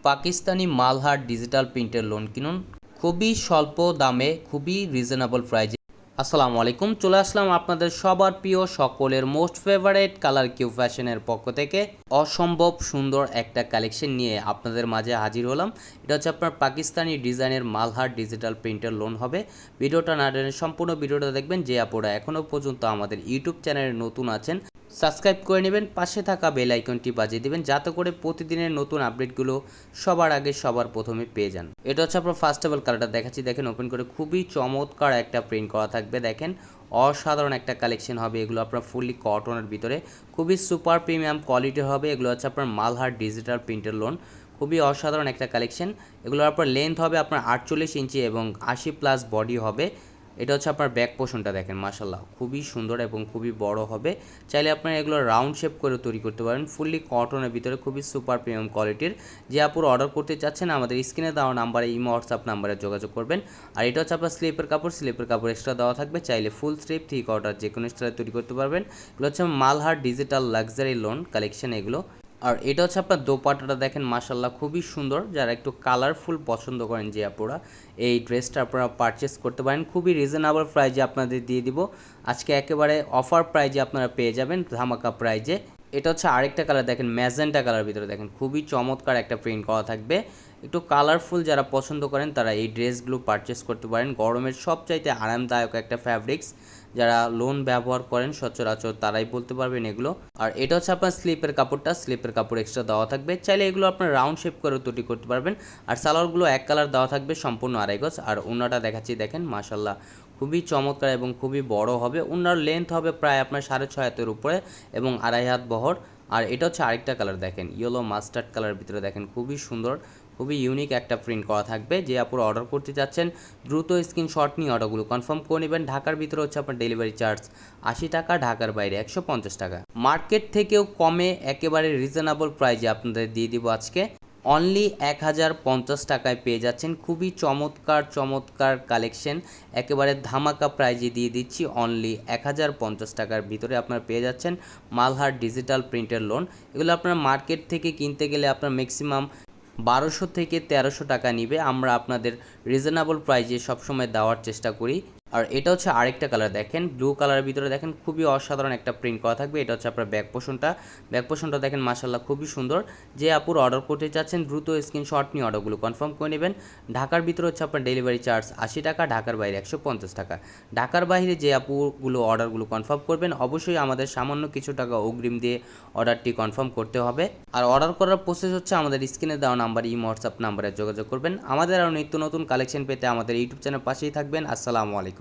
Pakistani Malhar digital প্রিন্টের loan কিনুন খুবই স্বল্প দামে, খুবই রিজনেবল প্রাইজে। আসসালামু আলাইকুম, চলে আসলাম আপনাদের সবার প্রিয়, সকলের মোস্ট ফেভারিট কালার কিউ ফ্যাশনের পক্ষ থেকে অসম্ভব সুন্দর একটা কালেকশন নিয়ে আপনাদের মাঝে হাজির হলাম। এটা হচ্ছে আপনার পাকিস্তানি ডিজাইনের মালহার ডিজিটাল প্রিন্টের লোন হবে। ভিডিওটা না টেনে সম্পূর্ণ ভিডিওটা দেখবেন। যে আপনারা এখনও পর্যন্ত আমাদের ইউটিউব চ্যানেলে নতুন আছেন, সাবস্ক্রাইব করে নেবেন, পাশে থাকা বেল আইকনটি বাজিয়ে দিবেন যাতে করে প্রতিদিনের নতুন আপডেটগুলো সবার আগে সবার প্রথমে পেয়ে যান। এটা হচ্ছে আপনার ফার্স্ট অফ অল কালারটা দেখাচ্ছি, দেখেন ওপেন করে খুবই চমৎকার একটা প্রিন্ট করা থাকবে। দেখেন অসাধারণ একটা কালেকশন হবে। এগুলো আপনার ফুললি কটনের ভিতরে খুবই সুপার প্রিমিয়াম কোয়ালিটির হবে। এগুলো হচ্ছে আপনার মালহার ডিজিটাল প্রিন্টের লোন, খুবই অসাধারণ একটা কালেকশন। এগুলো আপনার লেন্থ হবে আপনার 48 ইঞ্চি এবং 80+ বডি হবে। এটা হচ্ছে আপনার ব্যাক পোর্শনটা দেখেন, মাশাল্লাহ খুবই সুন্দর এবং খুবই বড় হবে। চাইলে আপনারা এগুলো রাউন্ড শেপ করে তৈরি করতে পারেন। ফুললি কটনের ভিতরে খুবই সুপার প্রিমিয়াম কোয়ালিটির। যে আপুর অর্ডার করতে চাচ্ছেন আমাদের স্ক্রিনে দেওয়া নাম্বারে, ইমো হোয়াটসঅ্যাপ নাম্বারে যোগাযোগ করবেন। আর এটা হচ্ছে আপনার স্লিপের কাপড় এক্সট্রা দেওয়া থাকবে। চাইলে ফুল স্লিপ, থ্রি কোয়ার্টার যে কোনো স্টাইলে তৈরি করতে পারবেন। এগুলো হচ্ছে Malhar digital luxury loan collection এগুলো। আর এটা হচ্ছে আপনার দোপাট্টাটা দেখেন, মাশাল্লাহ খুবই সুন্দর। যারা একটু কালারফুল পছন্দ করেন যে আপুরা, এই ড্রেসটা আপনারা পারচেস করতে পারেন। খুবই রিজনেবল প্রাইজে আপনাদের দিয়ে দিব আজকে, একেবারে অফার প্রাইজে আপনারা পেয়ে যাবেন, ধামাকা প্রাইজে। এটা হচ্ছে আরেকটা কালার দেখেন, ম্যাজেন্টা কালার ভিতরে দেখেন খুবই চমৎকার একটা প্রিন্ট করা থাকবে। একটু কালারফুল যারা পছন্দ করেন তারা এই ড্রেসগুলো পারচেস করতে পারেন। গরমের সবচাইতে আরামদায়ক একটা ফ্যাব্রিক্স, যারা লোন ব্যবহার করেন সচরাচর তারাই বলতে পারবেন এগুলো। আর এটা হচ্ছে আপনার স্লিপের কাপড় এক্সট্রা দেওয়া থাকবে। চাইলে এগুলো আপনার রাউন্ড শেপ করে তৈরি করতে পারবেন। আর সালোয়ারগুলো এক কালার দেওয়া থাকবে, সম্পূর্ণ আড়াই গজ। আর ওন্নাটা দেখাচ্ছি দেখেন, মাশাল্লাহ খুবই চমৎকার এবং খুবই বড় হবে। ওন্নার লেন্থ হবে প্রায় আপনার 6.5 হাতের উপরে এবং 2.5 হাত বহর। আর এটা হচ্ছে আরেকটা কালার দেখেন, ইয়েলো মাস্টার্ড কালার ভিতরে দেখেন খুবই সুন্দর, খুবই ইউনিক একটা প্রিন্ট করা থাকবে। যে আপুরা অর্ডার করতে চাচ্ছেন দ্রুত স্ক্রিনশট নিয়ে অর্ডারগুলো কনফার্ম করে নেবেন। ঢাকার ভিতরে হচ্ছে আপনার ডেলিভারি চার্জ 80 টাকা, ঢাকার বাইরে 150 টাকা। মার্কেট থেকেও কমে একেবারে রিজনেবল প্রাইজে আপনাদের দিয়ে দিব আজকে। অনলি 1050 টাকায় পেয়ে যাচ্ছেন খুবই চমৎকার কালেকশন। একেবারে ধামাকা প্রাইজে দিয়ে দিচ্ছি, অনলি 1050 টাকার ভিতরে আপনারা পেয়ে যাচ্ছেন মালহার ডিজিটাল প্রিন্টের লোন। এগুলো আপনার মার্কেট থেকে কিনতে গেলে আপনার ম্যাক্সিমাম 1200 থেকে 1300 টাকা নিবে। আমরা আপনাদের রিজনেবল প্রাইজে সবসময় দেওয়ার চেষ্টা করি। আর এটা হচ্ছে আরেকটা কালার দেখেন, ব্লু কালারের ভিতরে দেখেন খুবই অসাধারণ একটা প্রিন্ট করা থাকবে। এটা হচ্ছে আপনার ব্যাক পোর্শনটা দেখেন, মাশাল্লাহ খুবই সুন্দর। যে আপুর অর্ডার করতে চাচ্ছেন দ্রুত স্ক্রিনশট নিয়ে অর্ডারগুলো কনফার্ম করে নেবেন। ঢাকার ভিতরে হচ্ছে আপনার ডেলিভারি চার্জ 80 টাকা, ঢাকার বাইরে 150 টাকা। ঢাকার বাইরে যে আপুগুলো অর্ডারগুলো কনফার্ম করবেন অবশ্যই আমাদের সামান্য কিছু টাকা অগ্রিম দিয়ে অর্ডারটি কনফার্ম করতে হবে। আর অর্ডার করার প্রসেস হচ্ছে আমাদের স্ক্রিনে দেওয়া নাম্বার, ইমো হোয়াটসঅ্যাপ নাম্বারে যোগাযোগ করবেন। আমাদের আরও নিত্য নতুন কালেকশন পেতে আমাদের ইউটিউব চ্যানেল পাশেই থাকবেন। আসসালামু আলাইকুম।